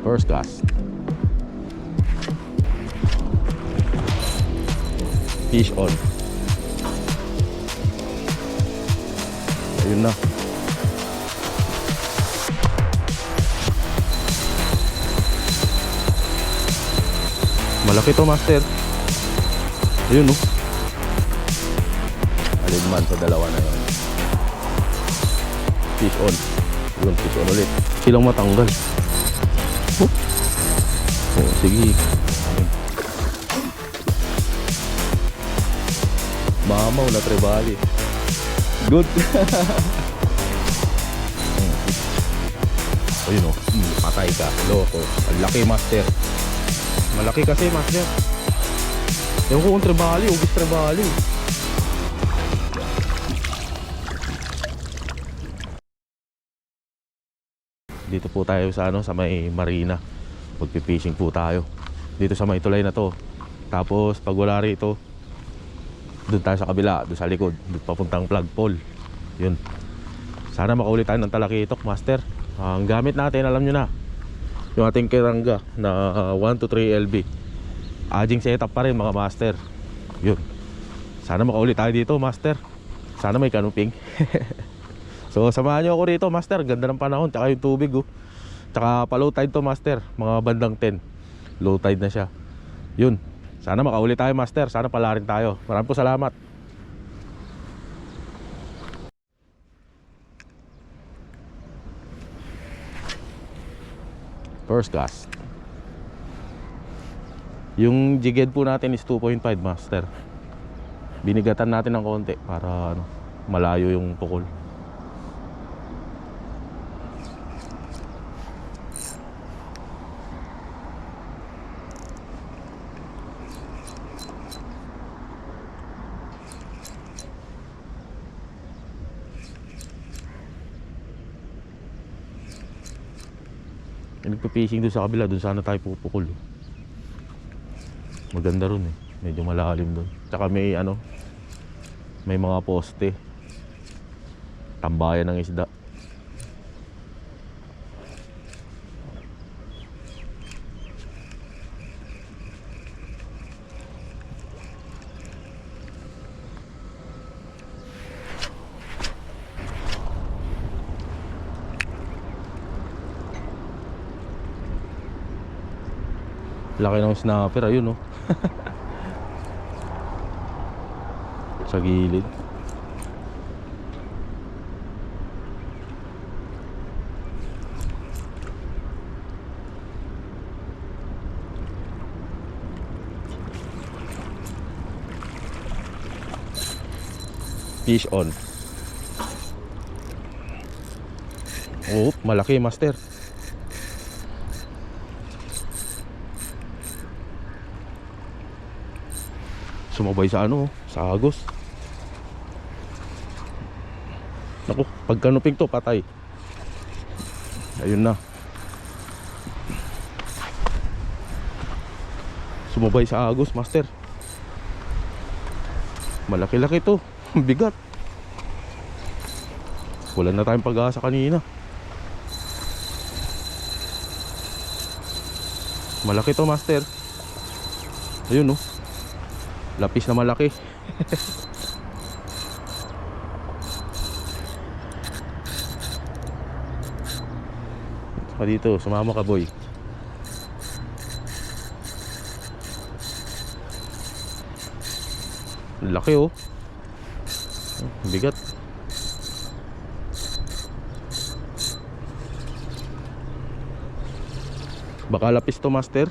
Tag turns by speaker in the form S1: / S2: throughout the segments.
S1: First cast. Fish on. Ayun na. Malaki to, master. Ayun, oh. Aligman sa dalawa na yun. Fish on. Yun, fish on ulit. Silang matanggal. Oh, oh, sige. Mamaw na trebali. Good. Ayun, oh. Patay ka. Loko. Ang laki, master. Malaki kasi, master. Ewan ko kung trebali, ubis trebali. Dito po tayo sa sa may marina. Magpipishing po tayo. Dito sa may tulay na to. Tapos pag wala rito, doon tayo sa kabila, doon sa likod, doon papuntang flagpole. Yun. Sana makaulit tayo ng talakitok, master. Ang gamit natin, alam nyo na, yung ating kirangga na 1 to 3 LB. Aging setup pa rin, mga master. Yun. Sana makaulit tayo dito, master. Sana may kanuping. So samahan nyo ako rito, master. Ganda ng panahon, tsaka yung tubig, oh. Tsaka pa low tide to, master. Mga bandang 10. Low tide na siya. Yun. Sana makaulit tayo, master. Sana pala rin tayo. Maraming po salamat. First cast. Yung jighead po natin is 2.5, master. Binigatan natin ng konti para malayo yung pukol. Nagpa-fishing doon sa kabila, doon sana tayo pupukol. Maganda ron eh. Medyo malalim doon. Tsaka may may mga poste. Tambayan ng isda. Laki ng snapper, ayun, oh. Sa gilid. Fish on. Oh, malaki, master. Sumabay sa sa agos. Naku, pag kanuping to, patay. Ayun na. Sumabay sa agos, master. Malaki-laki to. Bigat. Wala na tayong pag-asa kanina. Malaki to, master. Ayun, oh. Lapis na malaki. Saka dito, sumama ka, boy. Laki, oh. Bigat. Baka lapis to, master.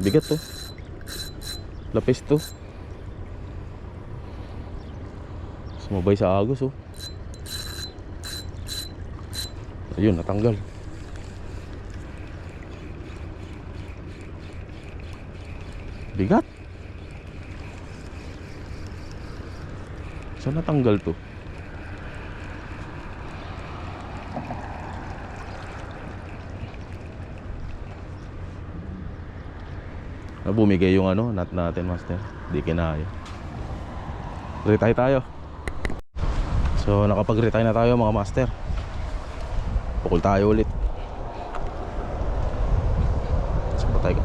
S1: Bigat to. Lapis to. Sumabay sa agos, oh. Ayun, natanggal. Bigat. Saan natanggal to? Bumigay yung nut natin, master. Di kinaya. Retire tayo. So nakapag-retire na tayo mga master. Pukul tayo ulit. So patay ka.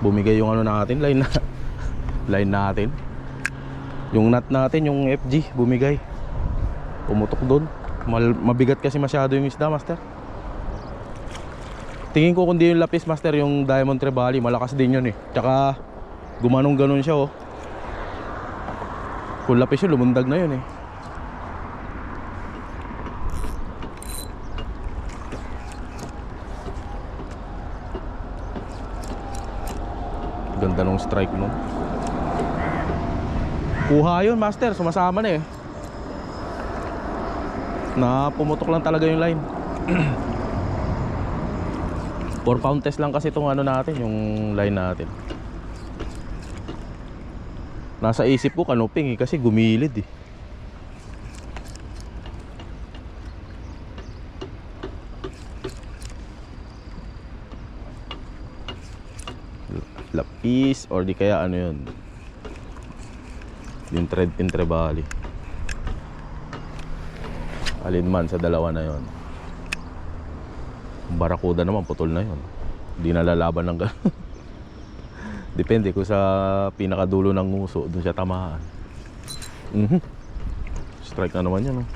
S1: Bumigay yung ano natin, line natin. Yung nut natin, yung FG, bumigay. Pumutok doon. Mabigat kasi masyado yung isda, master. Tingin ko kundi yung lapis, master, yung Diamond Trevally, malakas din yun eh. Tsaka gumanong ganon siya oh. Kung lapis yun, lumundag na yun eh. Ganda nung strike mo. Kuha yun, master, sumasama na eh. Na pumutok lang talaga yung line. 4 pound test lang kasi itong ano natin, yung line natin. Nasa isip ko kanuping eh, kasi gumilid eh. Lapis or di kaya ano yun, yung thread pin Trevally. Alin man sa dalawa na yon. Barakuda naman putol na yon. Hindi na lalaban ng gano'n. Depende kung sa pinakadulo ng nguso, dun siya tamaan. Strike na naman yun oh.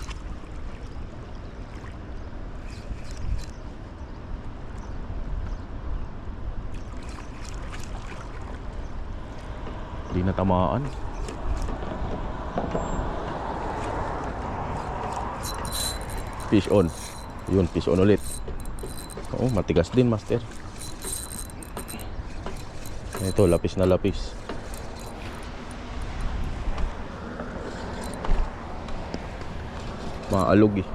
S1: Hindi na tamaan. Fish on. Yun, fish on ulit. Oo, matigas din, master. Ito, lapis na lapis. Maalog eh.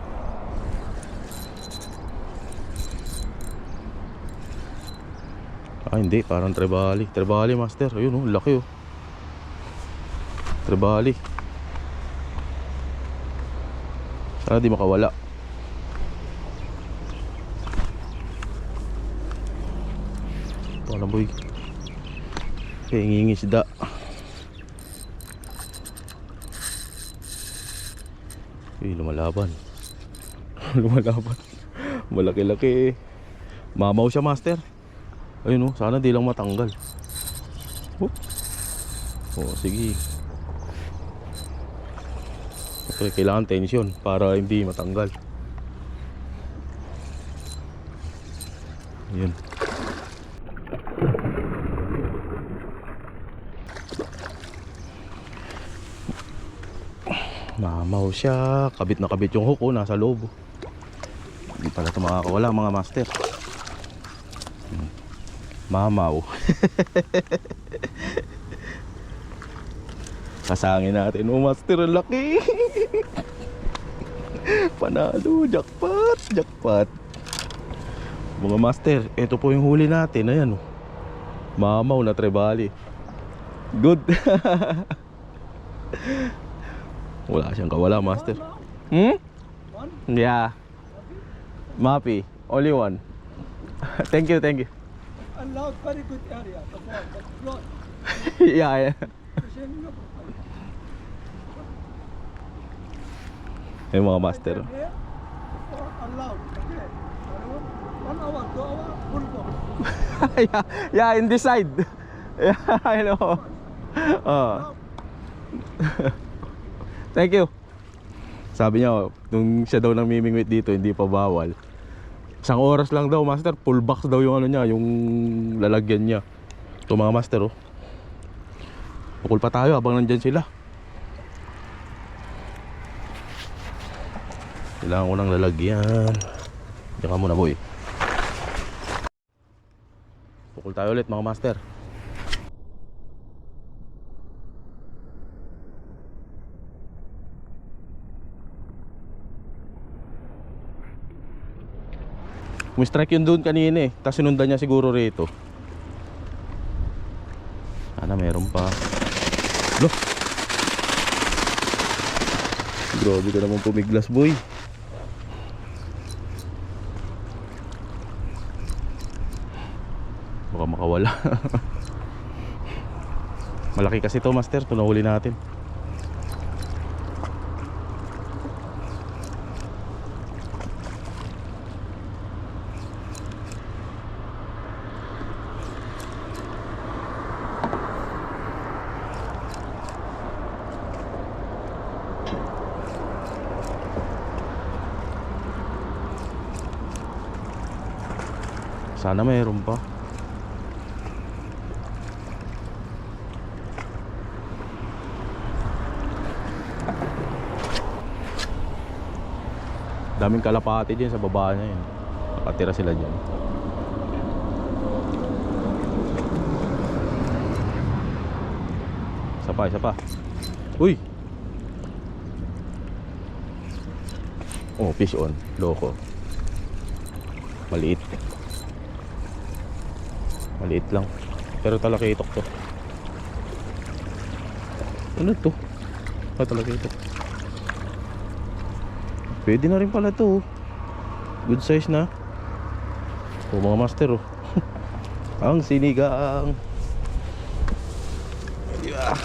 S1: Ah, hindi, parang Trevally. Trevally, master. Ayun oh, laki oh. Trevally. Sana di makawala. Ito na boy. Hingingisda. Lumalaban. Lumalaban. Malaki-laki. Mamaw siya, master. Ayun oh, sana di lang matanggal. Oh, sige. Okay, kailangan tension para hindi matanggal. Yun. Mamaw siya. Kabit na kabit yung hook oh, nasa loob. Hindi pala ito makakawala mga master. Mamaw. Kasangin natin oh, master, ang laki. Panalo, jackpot, jackpot. Mga master, ito po yung huli natin. Ayan oh, mamaw na Trevally. Good. Wala siyang kawala, master. Yeah. Mapi, only one. Thank you, thank you.
S2: Allowed, very good area.
S1: Yeah, yeah. Yung mga master.
S2: Allowed, okay. 1 hour, 2 hour, full box.
S1: Yeah, yeah, in this side. Yeah, I know. Thank you. Sabi niya, nung siya daw nang mimingwit dito, hindi pa bawal. 1 oras lang daw, master. Full box daw yung ano niya, yung lalagyan niya. Ito mga master, oh. Pukul pa tayo habang nandyan sila. Kailangan ko ng lalagyan. Diyan ka muna, boy. Pukul tayo ulit, mga master. Strike yun doon kanina eh. Tapos sinundan niya siguro rito. Sana meron pa. Loh! Grabe ka naman pumiglas, boy. Baka makawala. Malaki kasi to, master, kung nahuli natin. Sana mayroon pa. Daming kalapati dyan sa baba niya yun. Nakatira sila dyan. Isa pa. Uy! Oh, fish on. Loko. Maliit. Maliit lang. Pero talakitok to. Ano to? Talakitok. Pwede na rin pala to. Good size na. O mga master oh. Ang sinigang. Yeah.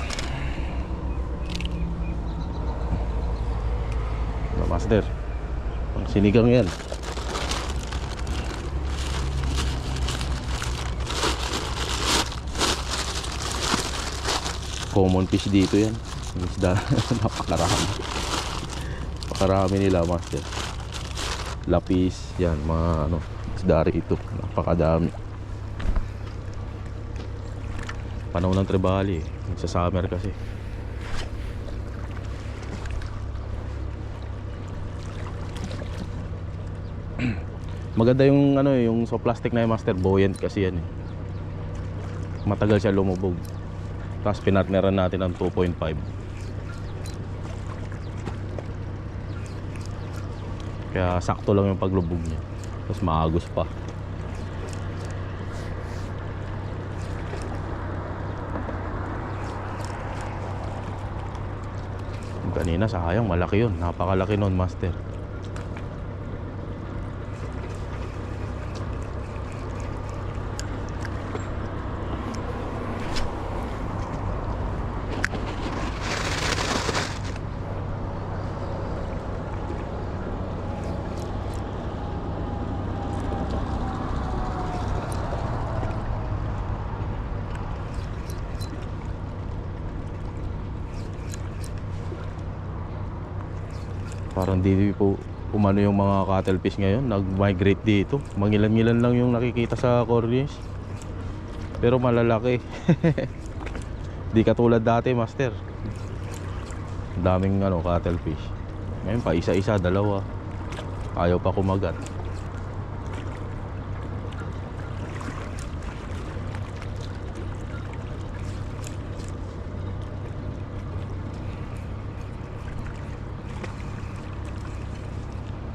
S1: Mga master, ang sinigang yan. Common fish dito yan. Yung isda. Napakarami nila, master. Lapis, yan, mga ano, isda rito. Napakadami. Panahon ng trebali eh. Sa summer kasi. Maganda yung ano, yung so plastic na yung master, buoyant kasi yan eh. Matagal siya lumubog. Tapos pinartneran natin ng 2.5. Kaya sakto lang yung paglubog niya. Tapos maagos pa. Kanina sayang, malaki yun. Napakalaki nun, master. Parang di po umano yung mga cuttlefish ngayon, nag-migrate dito. Mangilan-ngilan lang yung nakikita sa Cornish. Pero malalaki. Di katulad dati, master. Daming ano, cuttlefish. Ngayon pa isa-isa, dalawa. Ayaw pa kumagat.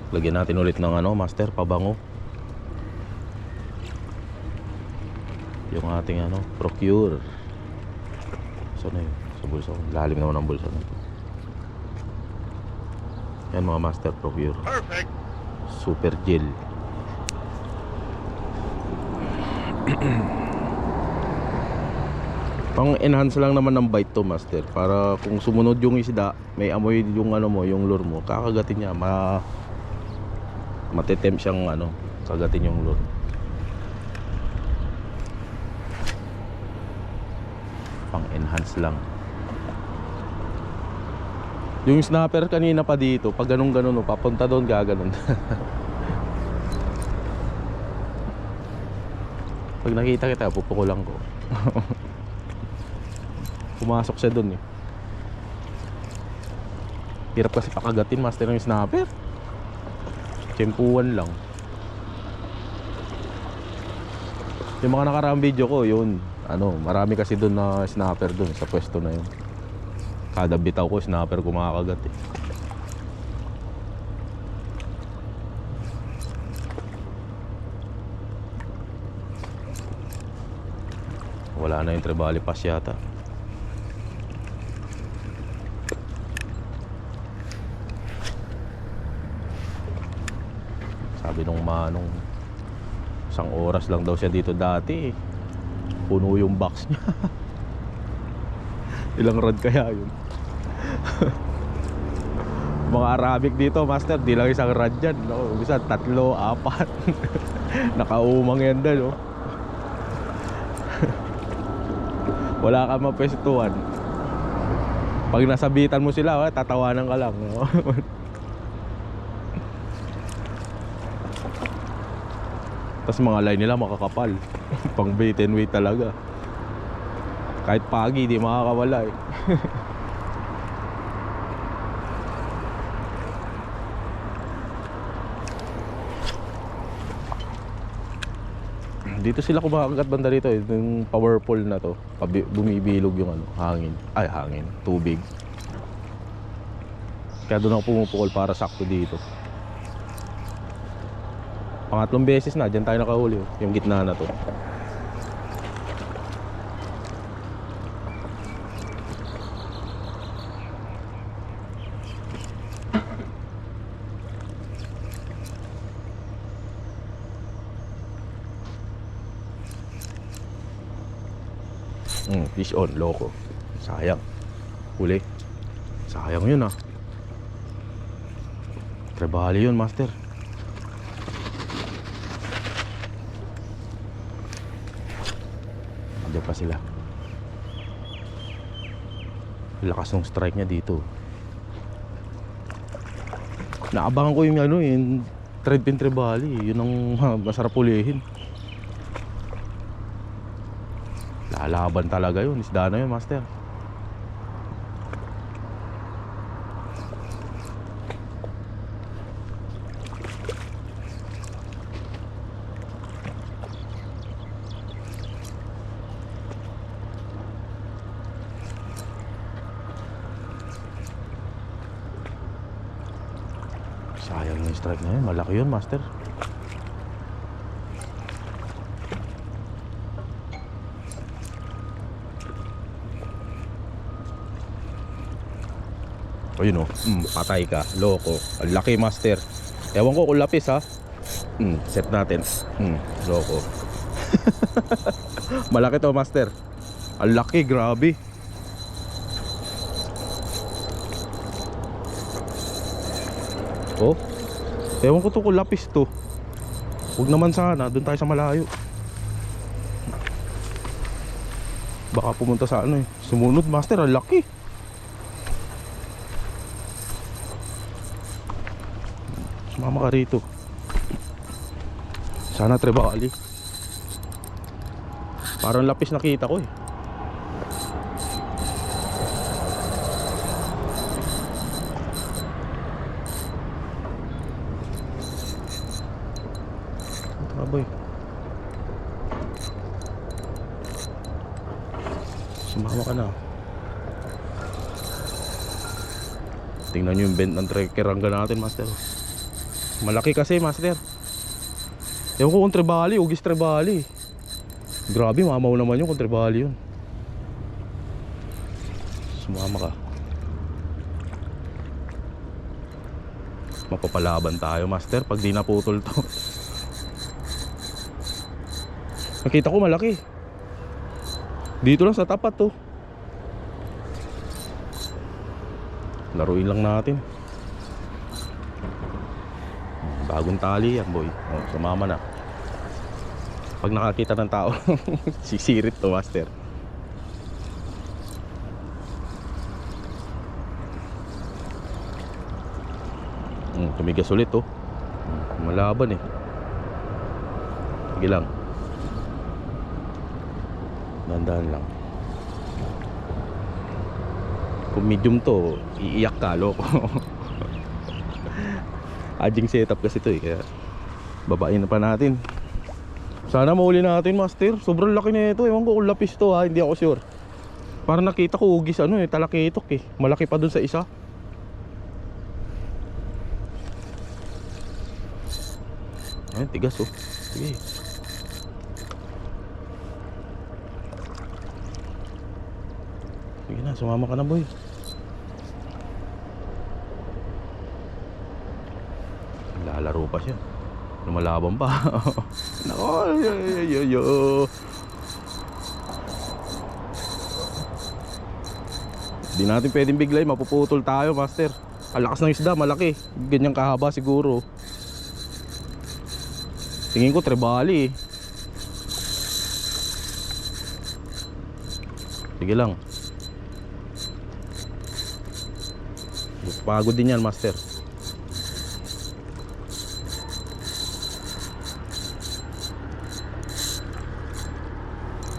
S1: Lagyan natin ulit ng ano, master, pabango. Yung ating ano, procure. Saan na yun? Sa bulsa. Lalim naman ang bulsa nito. Yan mga master, procure. Perfect. Super gel. Pang enhance lang naman ng bite to, master. Para kung sumunod yung isda, may amoy yung ano mo, yung lure mo, kakagatin niya. Matitempt siyang ano, kagatin yung lure. Pang enhance lang. Yung snapper kanina pa dito, pag ganun-ganun, papunta doon, gaganon. Pag nakita kita, pupukulan ko. Pumasok siya doon eh. Hirap kasi pakagatin, master, ng snapper. Tsempuan lang. Yung mga nakaraang video ko, yun, ano, marami kasi doon na snapper doon sa pwesto na yun. Kada bitaw ko, snapper kumakagat eh. Wala na yung trebali pass yata. Sabi nung manong, isang oras lang daw siya dito dati eh. Puno yung box niya. Ilang rod kaya yun? Mga Arabic dito, master, di lang isang rod yan, no? Bisa 3, 4 nakaumang yan doon, no? Wala ka mapwestuhan. Pag nasabitan mo sila, tatawanan ka lang, no? Tapos mga line nila makakapal. Pang bait and weight talaga. Kahit pagi, di makakawala eh. Dito sila kumakagat banda dito eh. Yung powerful na to, bumibilog yung ano, hangin. Ay, hangin, tubig. Kaya doon ako pumupukol para sakto dito. Pangatlong beses na, dyan tayo nakahuli oh. Yung gitna na to. Fish on, loko. Sayang. Huli. Sayang yun ah. Trebali yun, master. Andiyan pa sila. Lakas ng strike niya dito. Naabangan ko yung ano, yung thread pin trebali. Yun ang masarap ulihin. Lalaban talaga yun. Isda na yun, master. Sayang yung strike na yun. Malaki yun, master. O yun o, patay ka, loko. Ang laki, master. Ewan ko kung lapis ha. Set natin. Loko. Malaki to, master. Ang laki, grabe. Oh, ewan ko to kung lapis to. Huwag naman sana, doon tayo sa malayo. Baka pumunta sa ano eh. Sumunod, master, ang laki. Sumama ka rito. Sana trebali. Parang lapis nakita ko eh. Aboy. Sumama ka na. Tingnan nyo yung bend ng trekker natin, master. Malaki kasi, master. Ewan ko kung trebali, ugis trebali. Grabe, mamaw naman yun kung trebali yun. Sumama ka. Mapapalaban tayo, master, pag di naputol to. Nakita ko malaki. Dito lang sa tapat to. Laruin lang natin. Bagong tali yan, boy. Oh, sumama na. Pag nakakita ng tao, sisirit to, master. Tumigas ulit to. Malaban eh. Sige lang. Dandahan lang. Kung medium to, iiyak ka, loko. Adjing setup kasi ito eh, kaya babain na pa natin. Sana mahuli natin, master. Sobrang laki na ito. Ewan ko kung lapis to ha, hindi ako sure. Parang nakita ko ugis ano eh, talakitok eh. Malaki pa dun sa isa. Ayun, tigas oh. Sige. Sige na, sumama ka na, boy. Lalaro pa siya. Lumalaban pa. Nako, yo. Di natin pwedeng biglay, mapuputol tayo, master. Ang lakas ng isda, malaki. Ganyang kahaba siguro. Tingin ko trebali eh. Sige lang. Pagod din yan, master.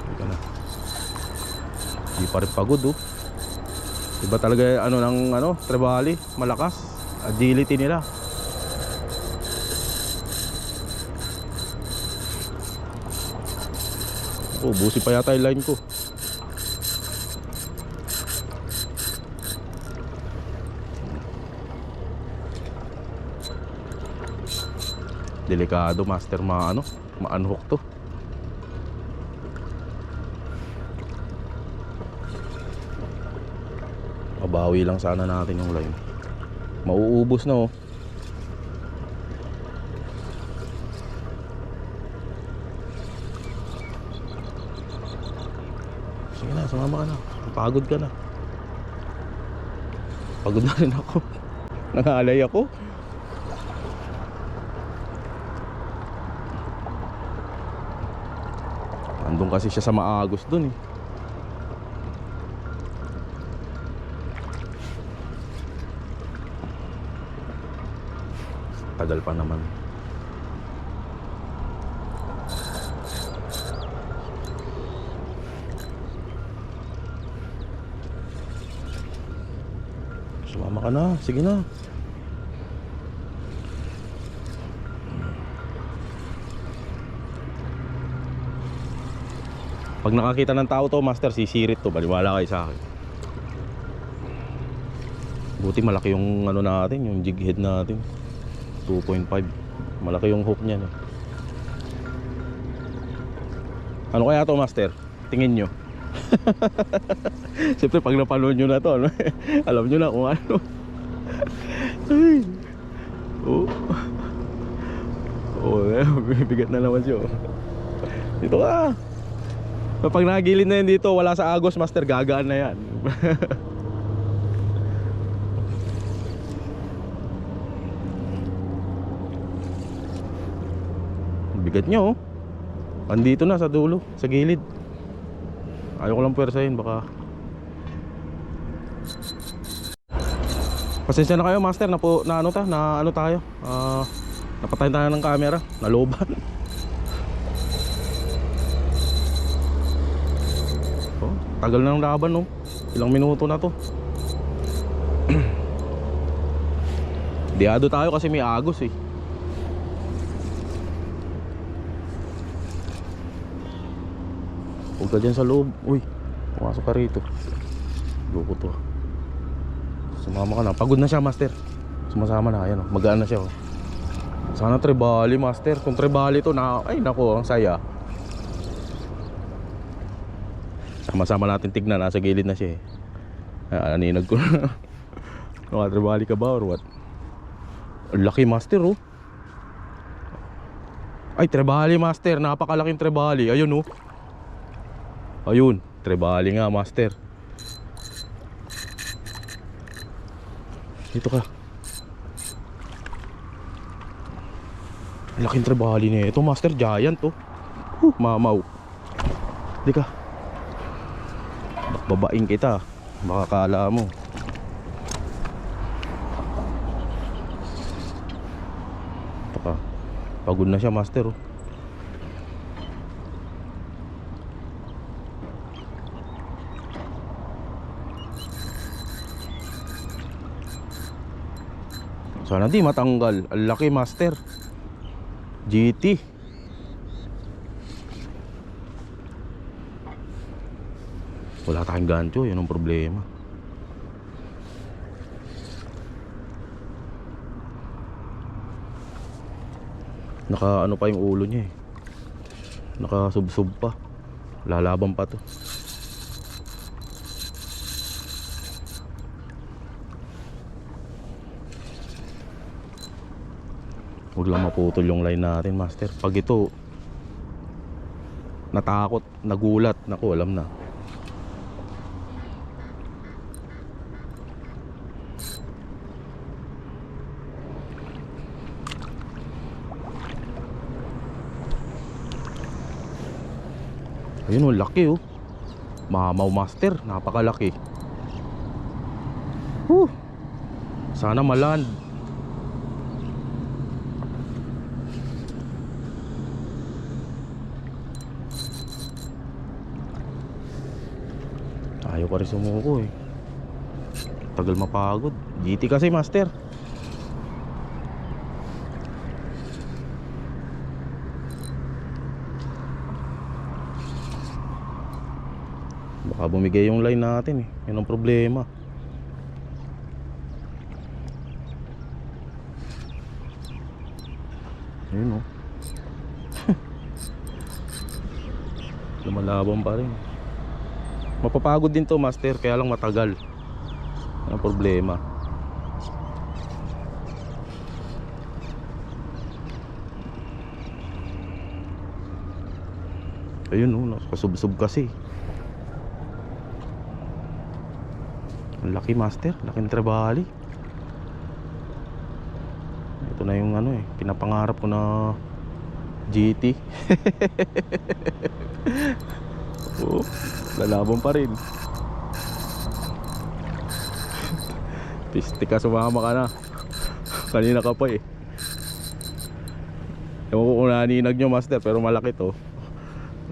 S1: Sige na. Di pa rin pagod oh. Iba talaga ano ng ano, trebali, malakas. Agility nila. Oh, busi pa yata yung line ko. Delikado, master, ma-unhook to. Mabawi lang sana natin yung line. Mauubos na oh. Sige na, sumama ka na. Pagod ka na. Pagod na rin ako. Nangalay ako. Andun kasi siya sa maagos dun eh. Tagal pa naman. Sumama ka na, sige na. Pag nakakita ng tao to, master, sisirit to. Baliwala kayo sa akin. Buti malaki yung ano natin, yung jig head natin. 2.5. Malaki yung hook niya eh. Ano kaya to, master? Tingin nyo. Siyempre pag napanood nyo na to, ano? Alam nyo na kung ano. Ay. Oh. Oh, bigat na naman siya. Dito ka. Pag nagilid na yan dito, wala sa agos, master, gagaan na yan. Bigat niya oh. Andito na sa dulo, sa gilid. Ayaw ko lang pwersahin, baka. Pasensya na kayo, master, na ano tayo. Napatayin tayo ng camera, naloban. Oh, tagal na ng laban no. Ilang minuto na to. Diado tayo kasi may agos eh. Huwag ka dyan sa loob. Uy, pumasok ka rito. Loko to. Sumama ka na. Pagod na siya, master. Sumasama na. Ayan, magaan na siya. Sana trebali, master. Kung trebali to na, ay nako, ang saya. Sama-sama natin tignan. Nasa gilid na siya eh. Aninag ko na. Trebali ka ba or what? Laki, master oh. Ay, trebali, master. Napakalaking trebali. Ayun oh. Ayun, trebali nga, master. Dito ka. Laking trebali niya. Ito, master, giant to. Mamaw. Di ka. Babaing kita. Baka kala mo. Ito ka. Pagod na siya, master oh. Sana di matanggal. Ang laki, master. GT. Wala tayong gancho. Yun ang problema. Naka ano pa yung ulo niya eh. Naka sub-sub pa. Lalaban pa to. Huwag lang maputol yung line natin, master. Pag ito natakot, nagulat, naku, alam na. Ayun oh, laki oh. Mamaw master, napakalaki. Sana maland. Ayaw ka rin sumuko eh. Tagal mapagod. GT kasi master. Baka bumigay yung line natin eh. Yun ang problema. Ayun oh. Lumalaban pa rin. Mapapagod din to master, kaya lang matagal. Yun ang problema. Ayun oh, nakasubsob kasi. Ang laki master, laking trevally. Ito na yung ano eh, pinapangarap ko na GT. Oh, lalaban pa rin. Piste ka, sumama ka na. Kanina ka pa eh. Ewan ko kung naninag nyo master, pero malaki to.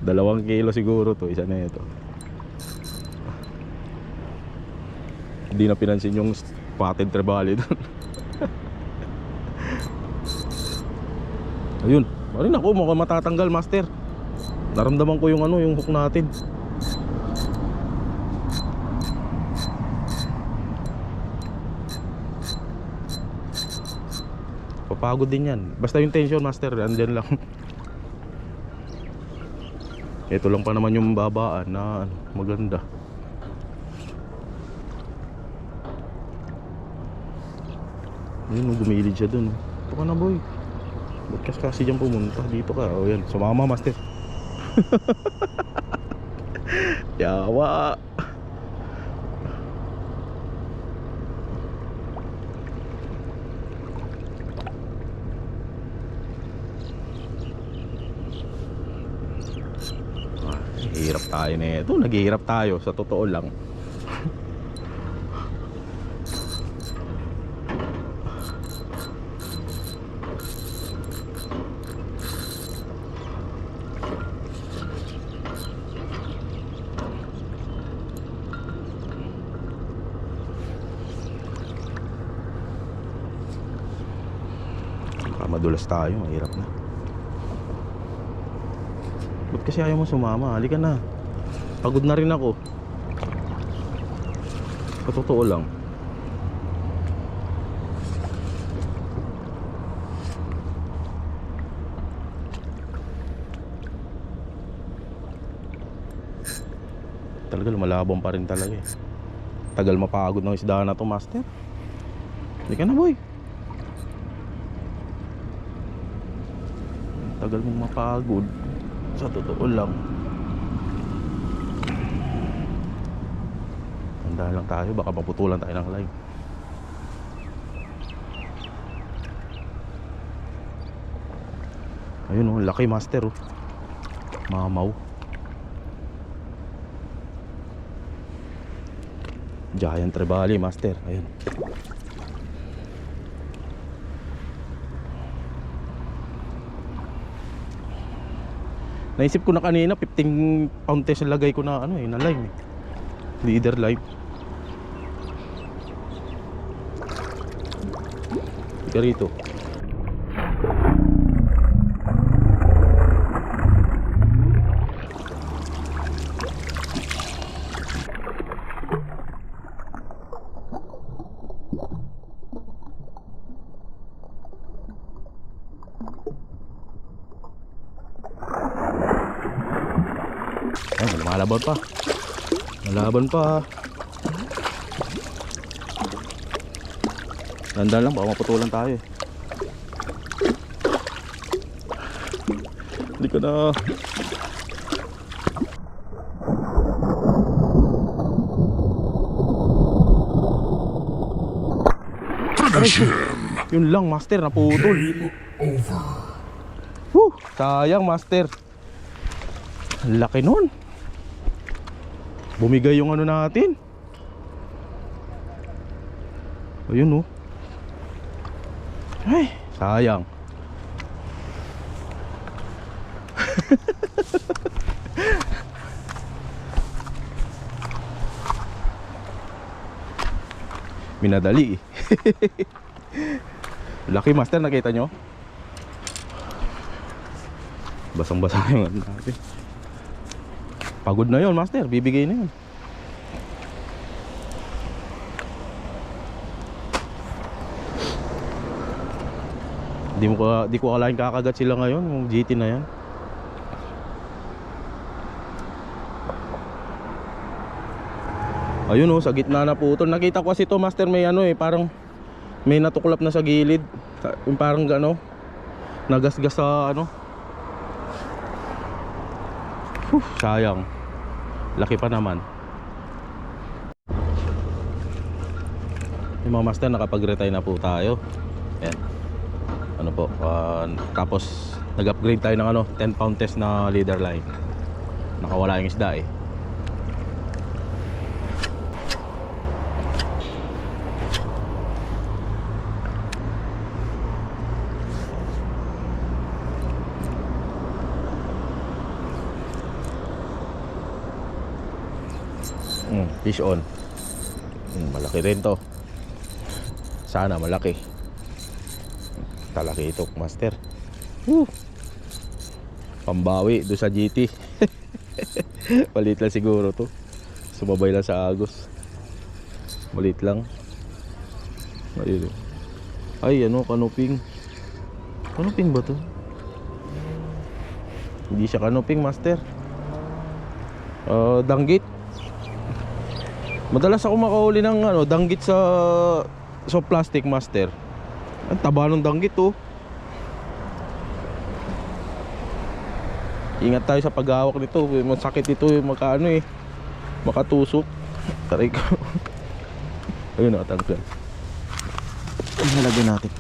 S1: 2 kilo siguro to, isa na ito. Hindi na pinansin yung spotted trevally doon. Ayun, marin ako, mukhang matatanggal master. Naramdaman ko yung ano, yung hook natin. Papagod din yan. Basta yung tension master, andyan lang. Ito lang pa naman yung babaan na ano, maganda. Ayun, gumilid siya dun. Ito ka na boy. Ba't kasi dyan pumunta? Dito ka. O yan, sumama master. Yawa. Naghihirap tayo na ito. Naghihirap tayo sa totoo lang. Madulas tayo, mahirap na. Ba't kasi ayaw mo sumama? Halika na. Pagod na rin ako. Sa totoo lang. Talaga lumalabang pa rin talaga eh. Tagal mapagod ng isda na to master. Halika na boy. Tagal mong mapagod. Sa totoo lang. Tandaan lang tayo, baka maputulan tayo ng line. Ayun oh, laki master oh. Mamaw. Giant trevally master. Ayun. Naisip ko na kanina 15 pound test lagay ko na ano eh, na lime eh. Leader lime. Ika rito. Ay, lumalaban pa. Malaban pa. Tandaan lang, baka maputulan tayo eh. Hindi ko na. Yun lang master, naputol. Sayang master. Laki nun. Bumigay yung ano natin. Ayun oh. Ay, sayang. Minadali eh. Laki master, nakita nyo? Basang-basa yung ano natin. Pagod na yon master, bibigay na yun. Di ko akalain kakagat sila ngayon, yung GT na yan. Ayun oh, sa gitna na putol. Nakita ko kasi to master, may ano eh, parang may natuklap na sa gilid. Yung parang ano, nagasgas sa ano. Sayang. Laki pa naman. Yung mga master, nakapag-retire na po tayo. Ayan. Ano po, tapos nag-upgrade tayo ng ano, 10 pound test na leader line. Nakawala yung isda eh. Fish on. Malaki rin to. Sana malaki. Talaki ito master. Pambawi doon sa GT. Maliit lang siguro to. Sumabay lang sa agos. Maliit lang. Ayun. Ay ano, kanuping. Kanuping ba to? Hindi siya kanuping master. Danggit. Madalas ako makahuli ng ano, danggit sa plastic master. Ang taba ng danggit oh. Ingat tayo sa paghawak nito. Masakit ito yung makaano eh, makatusok. Taray ko. Ayun na, tanggal. Nalagyan natin.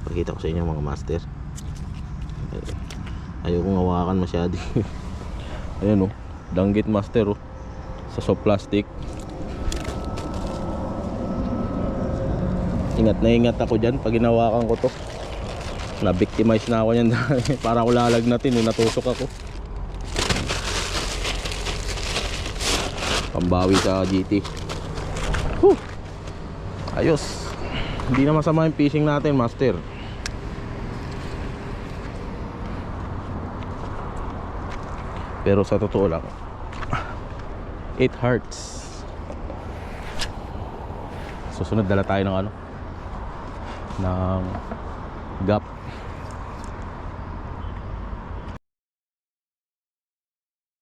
S1: Pakita ko sa inyo mga master. Ayokong hawakan masyado. Ayan oh, danggit master oh, sa soft plastic. Ingat na ingat ako dyan pag hinawakan ko to. Na-victimize na ako yan. Para ako lalagnatin, natusok ako. Pambawi sa GT. Ayos. Hindi na masama yung fishing natin master. Pero sa totoo lang, it hurts. Susunod dala tayo ng ano, ng gap.